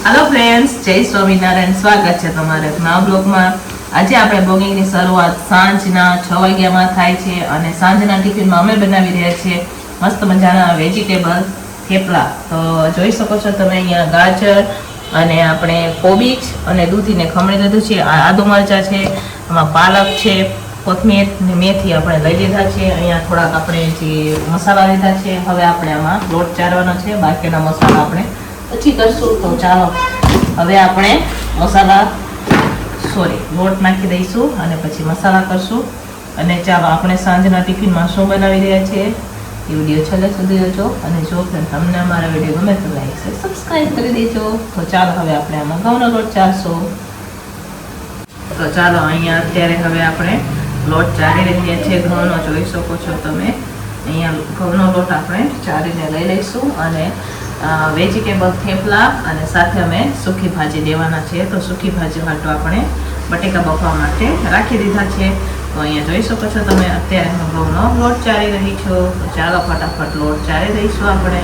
Hello friends, जय स्वामीनारायण। स्वागत है तमारे नवा ब्लॉगમાં। આજે આપણે બ્લોગિંગની શરૂઆત સાંજના 6 વાગ્યામાં થાય છે અને સાંજના ટિફિનમાં અમે બનાવી રહ્યા છીએ મસ્ત મજાના વેજીટેબલ થેપલા। તો જોઈ શકો છો તમે અહીંયા ગાજર અને આપણે કોબીજ અને દૂધીને ખમણી લીધું છે, આદુ મરચાં છે, આમાં પાલક છે, કોથમીર ને મેથી આપણે લઈ લીધા છે। અહીંયા થોડાક આપણે જે મસાલા લીધા છે, હવે આપણે આમાં લોટ ચારવાનો છે, બાકીના મસાલા આપણે પછી કરશું। તો ચાલો હવે આપણે મસાલા લોટ નાખી દઈશું અને પછી મસાલા કરશું। અને ચાલો આપણે સાંજના ટિફિનમાં શું બનાવી રહ્યા છીએ એ વિડીયો છેલ્લે સુધી જોજો અને જો તમને અમારા વિડીયો ગમે તો લાઈક શેર સબસ્ક્રાઇબ કરી દેજો। તો ચાલો હવે આપણે આમાં ઘઉંનો લોટ ચારશું। તો ચાલો અહીંયા અત્યારે હવે આપણે લોટ ચારી રહ્યા છીએ ઘઉંનો, જોઈ શકો છો તમે। અહીંયા ઘઉંનો લોટ આપણે ચારીને લઈ લઈશું અને વેજીટેબલ થેપલા અને સાથે અમે સૂકી ભાજી દેવાના છે। તો સૂકી ભાજી માટે આપણે બટેકા બફવા માટે રાખી દીધા છે। તો અહીંયા જોઈ શકો છો તમે અત્યારે હું ઘઉંનો લોટ ચારી રહી છું। તો ચાલો ફટાફટ લોટ ચારી દઈશું આપણે।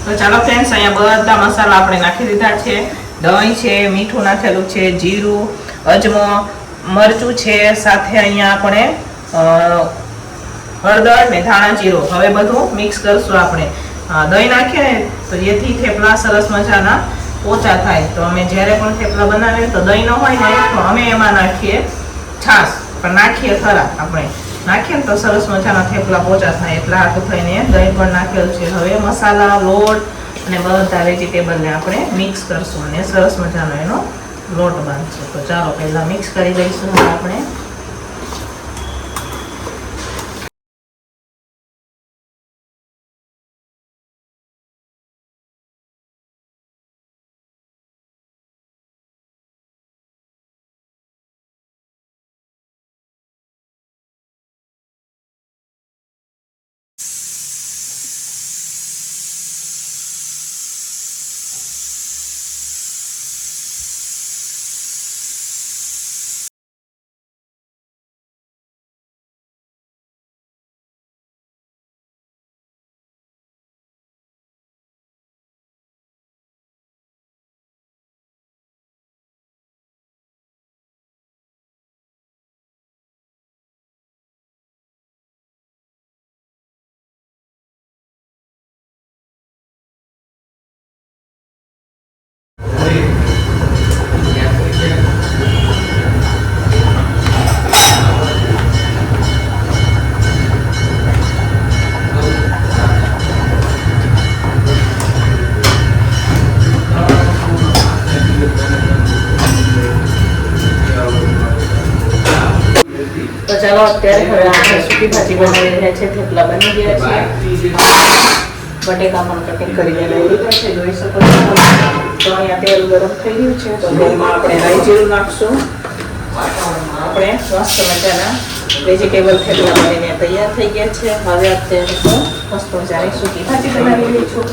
તો ચાલો ફ્રેન્ડ્સ, અહીંયા બધા મસાલા આપણે નાખી દીધા છે। દહીં છે, મીઠું નાખેલું છે, જીરું, અજમો, મરચું છે, સાથે અહીંયા આપણે હળદર ને ધાણા જીરું। હવે બધું મિક્સ કરશું આપણે। દહીં નાખીએ ને તો જેથી થેપલા સરસ મજાના પોચા થાય। તો અમે જ્યારે પણ થેપલા બનાવીએ તો દહીં ન હોય ને તો અમે એમાં નાખીએ છાશ, પણ નાખીએ ખરા આપણે નાખીએ ને તો સરસ મજાના થેપલા પોચા થાય। એટલે આટલું થઈને દહીં પણ નાખેલું છે। હવે મસાલા, લોટ અને બધા વેજીટેબલને આપણે મિક્સ કરશું અને સરસ મજાનો એનો લોટ બાંધશું। તો ચાલો પહેલાં મિક્સ કરી દઈશું આપણે। તો ચાલો અત્યારે હવે આપણે સૂકી ભાજી બનાવી રહ્યા છે। થેપલા બની ગયા છે, બટેકા પણ કટિંગ કરીને લઈ લીધા છે, જોઈ શકો છો। તો અહીંયા તેલ ગરમ થઈ ગયું છે, તો તેલમાં આપણે રાઈ જીરું નાખશું। આપણે મસ્ત મજાના વેજીટેબલ થેપલા બનીને તૈયાર થઈ ગયા છે। હવે અત્યારે તો મસ્ત મજાની સૂકી ભાજી બનાવી રહી છું।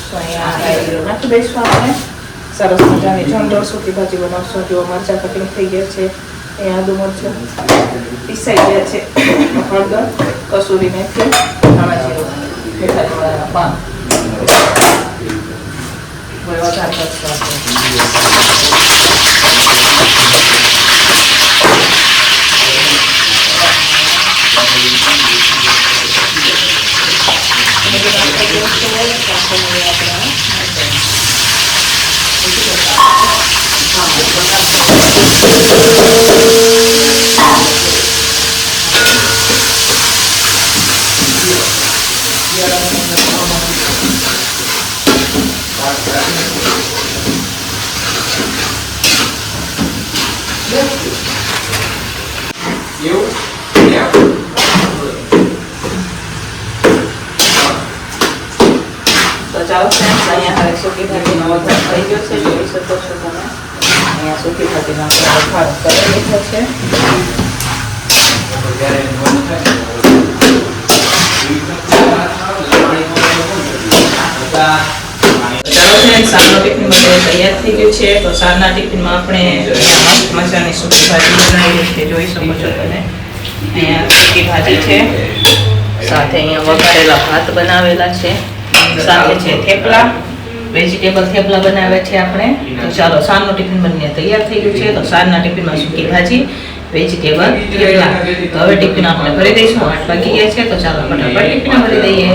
તો અહીંયા રાઈ જીરું નાખી દઈશું આપણે। સરસ મજાની જમદોર સૂકી ભાજી બનાવશું। જો મરચાં કટિંગ થઈ ગયા છે, આદુ મરચાં પીસાઈ ગયા છે, હળદર, કસૂરી મેથી, ધાણા જીરું, મીઠા લીમડાના પાન વઘાર કરશું આપણે। તો ચાલો ફ્રેન્ડ્સ, અહીંયા હવે સૂકી ભાજીનો વઘાર થઈ ગયો છે, જોઈ શકો છો તમે। અહીંયા સૂકી ભાજીનો વઘાર કરી લીધો છે। ચાલો ફ્રેન્ડ્સ, સાંજનો ટિફિન બધે તૈયાર થઈ ગયું છે। તો સાંજના ટિફિનમાં આપણે મસ્ત મજાની સૂકી ભાજી બનાવી છે, જોઈ શકો છો તમે। અહીંયા સૂકી ભાજી છે, સાથે અહીંયા વઘારેલા ભાત બનાવેલા છે, સાથે છે થેપલા વેજીટેબલ થેપલા બનાવે છે આપણે. તો ચાલો સાંજનો ટિફિન બનીને તૈયાર થઈ ગયું છે. તો સાંજના ટિફિનમાં સૂકી ભાજી, વેજીટેબલ થેપલા. તો હવે ટિફિન આપણે ભરી દઈશું. 8 વાગી ગયા છે તો ચાલો ફટાફટ ટિફિન ભરી દઈએ.